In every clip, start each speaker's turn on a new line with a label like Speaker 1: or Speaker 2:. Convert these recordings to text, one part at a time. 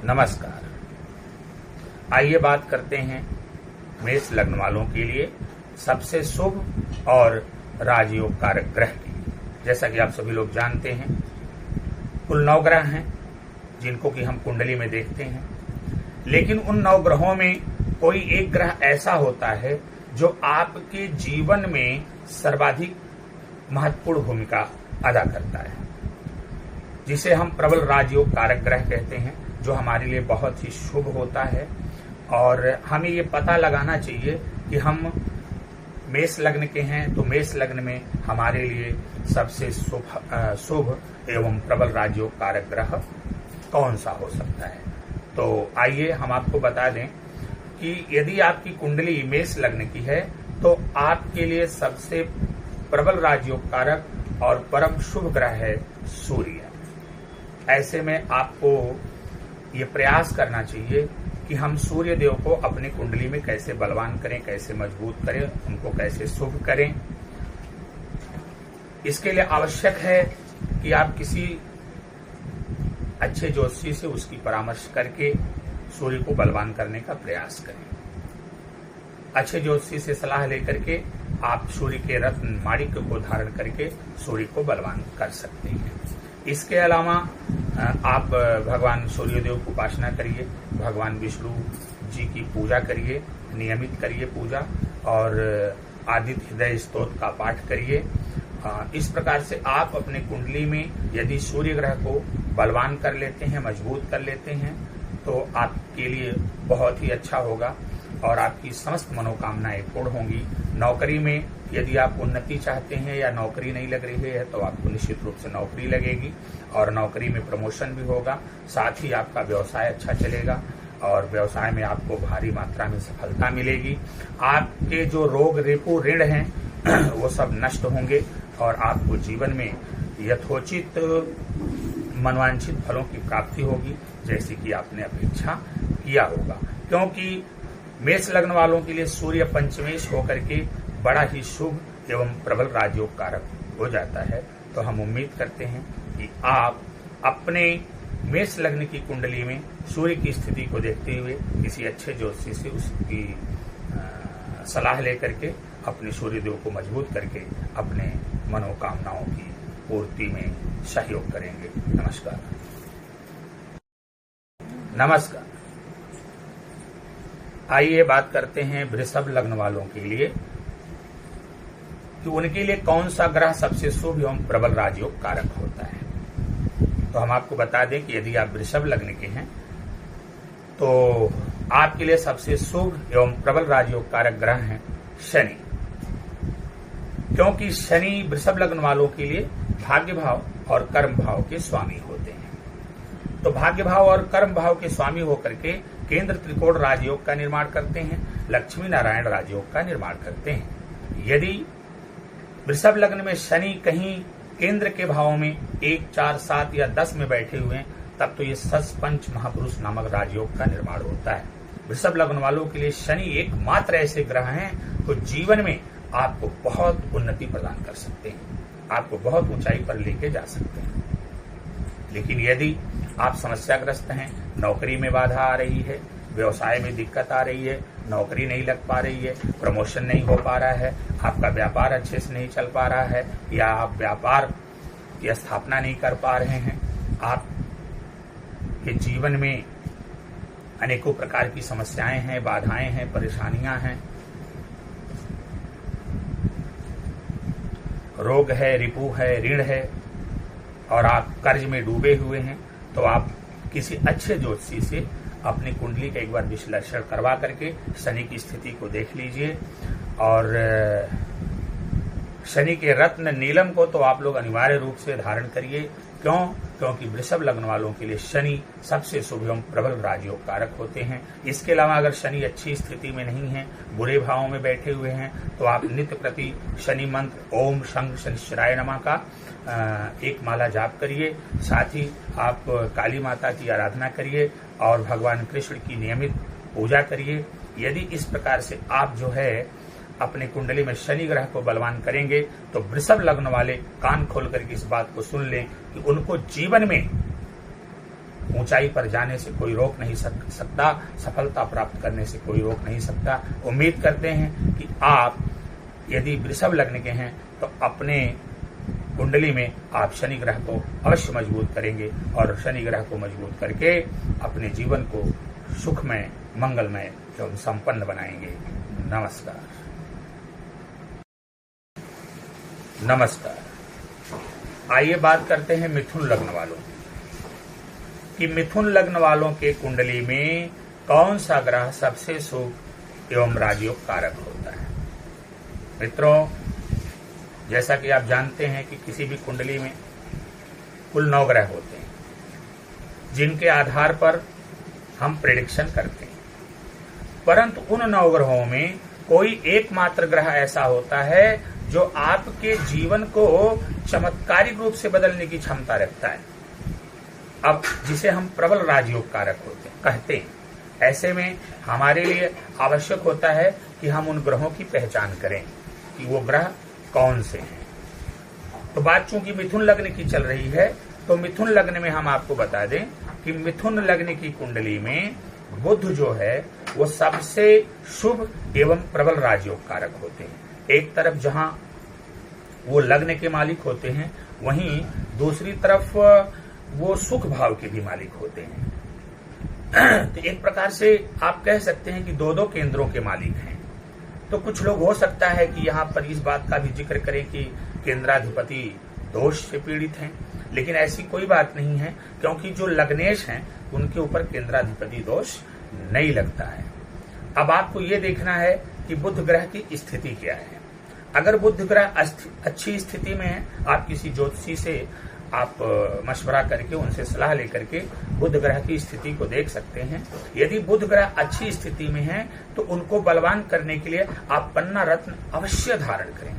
Speaker 1: नमस्कार। आइए बात करते हैं मेष लग्न वालों के लिए सबसे शुभ और राजयोग कारक ग्रह की। जैसा कि आप सभी लोग जानते हैं, कुल 9 ग्रह हैं जिनको कि हम कुंडली में देखते हैं, लेकिन उन 9 ग्रहों में कोई एक ग्रह ऐसा होता है जो आपके जीवन में सर्वाधिक महत्वपूर्ण भूमिका अदा करता है, जिसे हम प्रबल राजयोग कारक ग्रह कहते हैं, जो हमारे लिए बहुत ही शुभ होता है। और हमें ये पता लगाना चाहिए कि हम मेष लग्न के हैं, तो मेष लग्न में हमारे लिए सबसे शुभ एवं प्रबल राजयोग कारक ग्रह कौन सा हो सकता है। तो आइए हम आपको बता दें कि यदि आपकी कुंडली मेष लग्न की है तो आपके लिए सबसे प्रबल राजयोग कारक और परम शुभ ग्रह है सूर्य। ऐसे में आपको ये प्रयास करना चाहिए कि हम सूर्य देव को अपनी कुंडली में कैसे बलवान करें, कैसे मजबूत करें, उनको कैसे शुभ करें। इसके लिए आवश्यक है कि आप किसी अच्छे ज्योतिषी से उसकी परामर्श करके सूर्य को बलवान करने का प्रयास करें। अच्छे ज्योतिषी से सलाह लेकर के आप सूर्य के रत्न माणिक्य को धारण करके सूर्य को बलवान कर सकते हैं। इसके अलावा आप भगवान सूर्यदेव की उपासना करिए, भगवान विष्णु जी की पूजा करिए, नियमित करिए पूजा, और आदित्य हृदय स्तोत्र का पाठ करिए। इस प्रकार से आप अपने कुंडली में यदि सूर्य ग्रह को बलवान कर लेते हैं, मजबूत कर लेते हैं, तो आपके लिए बहुत ही अच्छा होगा और आपकी समस्त मनोकामनाएं पूर्ण होंगी। नौकरी में यदि आप उन्नति चाहते हैं या नौकरी नहीं लग रही है तो आपको निश्चित रूप से नौकरी लगेगी और नौकरी में प्रमोशन भी होगा। साथ ही आपका व्यवसाय अच्छा चलेगा और व्यवसाय में आपको भारी मात्रा में सफलता मिलेगी। आपके जो रोग रिपु ऋण हैं वो सब नष्ट होंगे और आपको जीवन में यथोचित मनवांछित फलों की प्राप्ति होगी, जैसे कि आपने अपेक्षा किया होगा। क्योंकि मेष लग्न वालों के लिए सूर्य पंचमेश होकर के बड़ा ही शुभ एवं प्रबल राजयोग कारक हो जाता है। तो हम उम्मीद करते हैं कि आप अपने मेष लग्न की कुंडली में सूर्य की स्थिति को देखते हुए किसी अच्छे ज्योतिषी से उसकी सलाह लेकर के अपने सूर्य देव को मजबूत करके अपने मनोकामनाओं की पूर्ति में सहयोग करेंगे। नमस्कार। आइए बात करते हैं वृषभ लग्न वालों के लिए कि उनके लिए कौन सा ग्रह सबसे शुभ एवं प्रबल राजयोग कारक होता है। तो हम आपको बता दें कि यदि आप वृषभ लग्न के हैं तो आपके लिए सबसे शुभ एवं प्रबल राजयोग कारक ग्रह हैं शनि। क्योंकि शनि वृषभ लग्न वालों के लिए भाग्य भाव और कर्म भाव के स्वामी होते हैं। तो भाग्य भाव और कर्म भाव के स्वामी होकर के केंद्र त्रिकोण राजयोग का निर्माण करते हैं, लक्ष्मी नारायण राजयोग का निर्माण करते हैं। यदि वृषभ लग्न में शनि कहीं केंद्र के भावों में 1, 4, 7 या 10 में बैठे हुए हैं, तब तो ये पंच महापुरुष नामक राजयोग का निर्माण होता है। वृषभ लग्न वालों के लिए शनि एकमात्र ऐसे ग्रह हैं तो जीवन में आपको बहुत उन्नति प्रदान कर सकते हैं, आपको बहुत ऊंचाई पर लेके जा सकते हैं। लेकिन यदि आप समस्याग्रस्त हैं, नौकरी में बाधा आ रही है, व्यवसाय में दिक्कत आ रही है, नौकरी नहीं लग पा रही है, प्रमोशन नहीं हो पा रहा है, आपका व्यापार अच्छे से नहीं चल पा रहा है, या आप व्यापार की स्थापना नहीं कर पा रहे हैं, आपके जीवन में अनेकों प्रकार की समस्याएं हैं, बाधाएं हैं, परेशानियां हैं, रोग है, रिपु है, ऋण है और आप कर्ज में डूबे हुए हैं, तो आप किसी अच्छे ज्योतिषी से अपनी कुंडली का एक बार विश्लेषण करवा करके शनि की स्थिति को देख लीजिए। और शनि के रत्न नीलम को तो आप लोग अनिवार्य रूप से धारण करिए। क्यों? क्योंकि वृषभ लग्न वालों के लिए शनि सबसे शुभ एवं प्रबल राजयोग कारक होते हैं। इसके अलावा अगर शनि अच्छी स्थिति में नहीं है, बुरे भावों में बैठे हुए हैं, तो आप नित्य प्रति शनि मंत्र ओम शंख शनिश्चराय नमः का एक माला जाप करिए। साथ ही आप काली माता की आराधना करिए और भगवान कृष्ण की नियमित पूजा करिए। यदि इस प्रकार से आप जो है अपने कुंडली में शनि ग्रह को बलवान करेंगे तो वृषभ लग्न वाले कान खोल करके इस बात को सुन लें कि उनको जीवन में ऊंचाई पर जाने से कोई रोक नहीं सकता, सफलता प्राप्त करने से कोई रोक नहीं सकता। उम्मीद करते हैं कि आप यदि वृषभ लग्न के हैं तो अपने कुंडली में आप शनि ग्रह को अवश्य मजबूत करेंगे और शनि ग्रह को मजबूत करके अपने जीवन को सुखमय, मंगलमय एवं संपन्न बनाएंगे। नमस्कार। नमस्कार। आइए बात करते हैं मिथुन लग्न वालों कि मिथुन लग्न वालों के कुंडली में कौन सा ग्रह सबसे शुभ एवं राजयोग कारक होता है। मित्रों, जैसा कि आप जानते हैं कि किसी भी कुंडली में कुल 9 ग्रह होते हैं, जिनके आधार पर हम प्रेडिक्शन करते हैं, परंतु उन 9 ग्रहों में कोई एकमात्र ग्रह ऐसा होता है जो आपके जीवन को चमत्कारिक रूप से बदलने की क्षमता रखता है, अब जिसे हम प्रबल राजयोग कारक कहते हैं। ऐसे में हमारे लिए आवश्यक होता है कि हम उन ग्रहों की पहचान करें कि वो ग्रह कौन से हैं। तो बात चूंकि मिथुन लग्न की चल रही है, तो मिथुन लग्न में हम आपको बता दें कि मिथुन लग्न की कुंडली में बुध जो है वो सबसे शुभ एवं प्रबल राजयोग कारक होते हैं। एक तरफ जहां वो लग्न के मालिक होते हैं, वहीं दूसरी तरफ वो सुख भाव के भी मालिक होते हैं। तो एक प्रकार से आप कह सकते हैं कि 2-2 केंद्रों के मालिक हैं। तो कुछ लोग हो सकता है कि यहाँ पर इस बात का भी जिक्र करें कि केंद्राधिपति दोष से पीड़ित हैं, लेकिन ऐसी कोई बात नहीं है, क्योंकि जो लग्नेश हैं उनके ऊपर केंद्राधिपति दोष नहीं लगता है। अब आपको ये देखना है कि बुध ग्रह की स्थिति क्या है। अगर बुध ग्रह अच्छी स्थिति में है, आप किसी ज्योतिषी से आप मशवरा करके उनसे सलाह लेकर के बुध ग्रह की स्थिति को देख सकते हैं। यदि बुध ग्रह अच्छी स्थिति में है तो उनको बलवान करने के लिए आप पन्ना रत्न अवश्य धारण करें।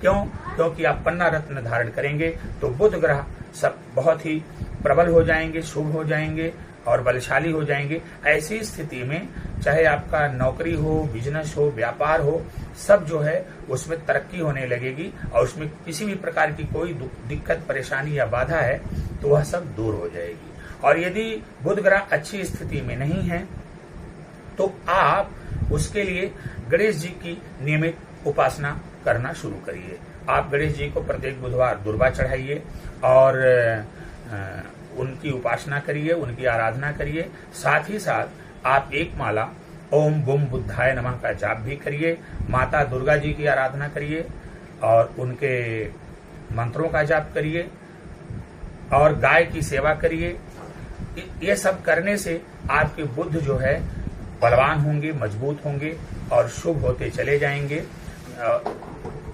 Speaker 1: क्यों? क्योंकि आप पन्ना रत्न धारण करेंगे तो बुध ग्रह सब बहुत ही प्रबल हो जाएंगे, शुभ हो जाएंगे और बलशाली हो जाएंगे। ऐसी स्थिति में चाहे आपका नौकरी हो, बिजनेस हो, व्यापार हो, सब जो है उसमें तरक्की होने लगेगी और उसमें किसी भी प्रकार की कोई दिक्कत, परेशानी या बाधा है तो वह सब दूर हो जाएगी। और यदि बुध ग्रह अच्छी स्थिति में नहीं है तो आप उसके लिए गणेश जी की नियमित उपासना करना शुरू करिए। आप गणेश जी को प्रत्येक बुधवार दुर्वा चढ़ाइए और उनकी उपासना करिए, उनकी आराधना करिए। साथ ही साथ आप एक माला ओम बुम बुद्धाय नमः का जाप भी करिए। माता दुर्गा जी की आराधना करिए और उनके मंत्रों का जाप करिए और गाय की सेवा करिए। ये सब करने से आपके बुध जो है बलवान होंगे, मजबूत होंगे और शुभ होते चले जाएंगे।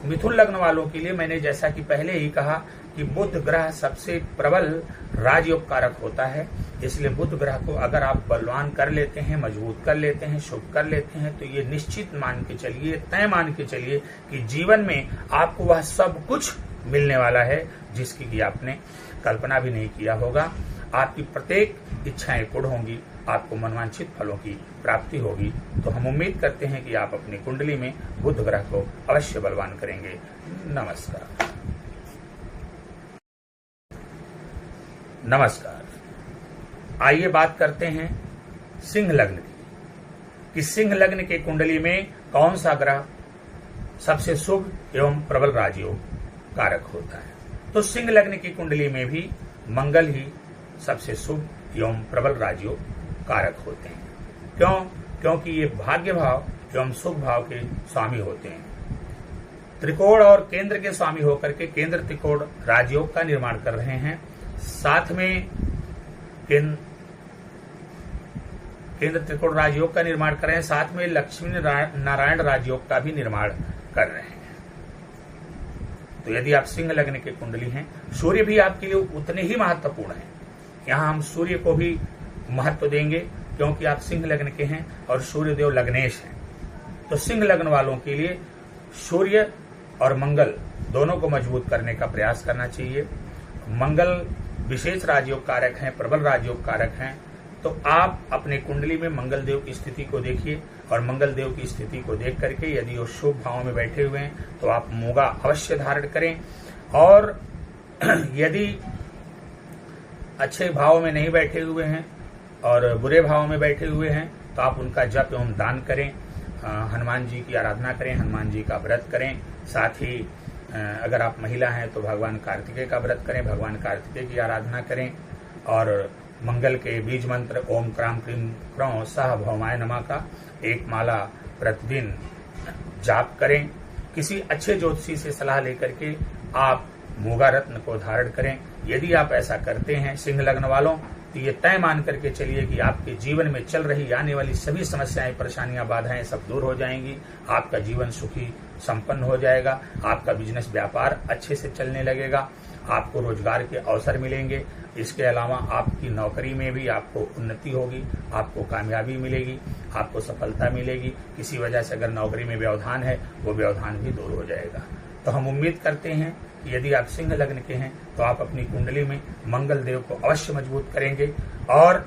Speaker 1: मिथुन लग्न वालों के लिए मैंने जैसा कि पहले ही कहा कि बुध ग्रह सबसे प्रबल राजयोग कारक होता है, इसलिए बुध ग्रह को अगर आप बलवान कर लेते हैं, मजबूत कर लेते हैं, शुभ कर लेते हैं तो ये निश्चित मान के चलिए, तय मान के चलिए कि जीवन में आपको वह सब कुछ मिलने वाला है जिसकी कि आपने कल्पना भी नहीं किया होगा। आपकी प्रत्येक इच्छाएं पूर्ण होंगी, आपको मनवांछित फलों की प्राप्ति होगी। तो हम उम्मीद करते हैं कि आप अपनी कुंडली में बुध ग्रह को अवश्य बलवान करेंगे। नमस्कार। नमस्कार। आइए बात करते हैं सिंह लग्न की कि सिंह लग्न के कुंडली में कौन सा ग्रह सबसे शुभ एवं प्रबल राजयोग कारक होता है। तो सिंह लग्न की कुंडली में भी मंगल ही सबसे शुभ एवं प्रबल राजयोग कारक होते हैं। क्यों? क्योंकि ये भाग्य भाव एवं सुख भाव के स्वामी होते हैं। त्रिकोण और केंद्र के स्वामी होकर के केंद्र त्रिकोण राजयोग का निर्माण कर रहे हैं। साथ में केंद्र त्रिकोण राजयोग का निर्माण कर रहे हैं, साथ में लक्ष्मी नारायण राजयोग का भी निर्माण कर रहे हैं। तो यदि आप सिंह लग्न के कुंडली हैं, सूर्य भी आपके लिए उतने ही महत्वपूर्ण है। यहाँ हम सूर्य को भी महत्व देंगे क्योंकि आप सिंह लग्न के हैं और सूर्य देव लग्नेश हैं। तो सिंह लग्न वालों के लिए सूर्य और मंगल दोनों को मजबूत करने का प्रयास करना चाहिए। मंगल विशेष राजयोग कारक हैं, प्रबल राजयोग कारक हैं। तो आप अपने कुंडली में मंगल देव की स्थिति को देखिए और मंगल देव की स्थिति को देख करके यदि वो शुभ भाव में बैठे हुए हैं तो आप मूंगा अवश्य धारण करें। और यदि अच्छे भाव में नहीं बैठे हुए हैं और बुरे भाव में बैठे हुए हैं तो आप उनका जप एवं दान करें, हनुमान जी की आराधना करें, हनुमान जी का व्रत करें। साथ ही अगर आप महिला हैं तो भगवान कार्तिकेय का व्रत करें, भगवान कार्तिकेय की आराधना करें और मंगल के बीज मंत्र ओम क्राम क्रीम क्रौं सह भौमाय नमः का एक माला प्रतिदिन जाप करें। किसी अच्छे ज्योतिषी से सलाह लेकर के आप मूगा रत्न को धारण करें। यदि आप ऐसा करते हैं सिंह लग्न वालों, तो ये तय मान करके चलिए कि आपके जीवन में चल रही आने वाली सभी समस्याएं, परेशानियां, बाधाएं सब दूर हो जाएंगी। आपका जीवन सुखी संपन्न हो जाएगा, आपका बिजनेस व्यापार अच्छे से चलने लगेगा, आपको रोजगार के अवसर मिलेंगे। इसके अलावा आपकी नौकरी में भी आपको उन्नति होगी, आपको कामयाबी मिलेगी, आपको सफलता मिलेगी। किसी वजह से अगर नौकरी में व्यवधान है वो व्यवधान भी दूर हो जाएगा। तो हम उम्मीद करते हैं कि यदि आप सिंह लग्न के हैं तो आप अपनी कुंडली में मंगल देव को अवश्य मजबूत करेंगे और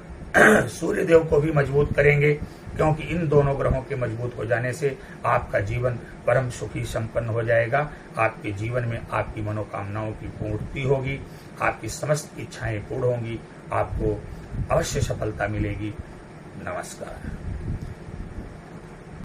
Speaker 1: सूर्य देव को भी मजबूत करेंगे, क्योंकि इन दोनों ग्रहों के मजबूत हो जाने से आपका जीवन परम सुखी संपन्न हो जाएगा। आपके जीवन में आपकी मनोकामनाओं की पूर्ति होगी, आपकी समस्त इच्छाएं पूर्ण होंगी, आपको अवश्य सफलता मिलेगी। नमस्कार।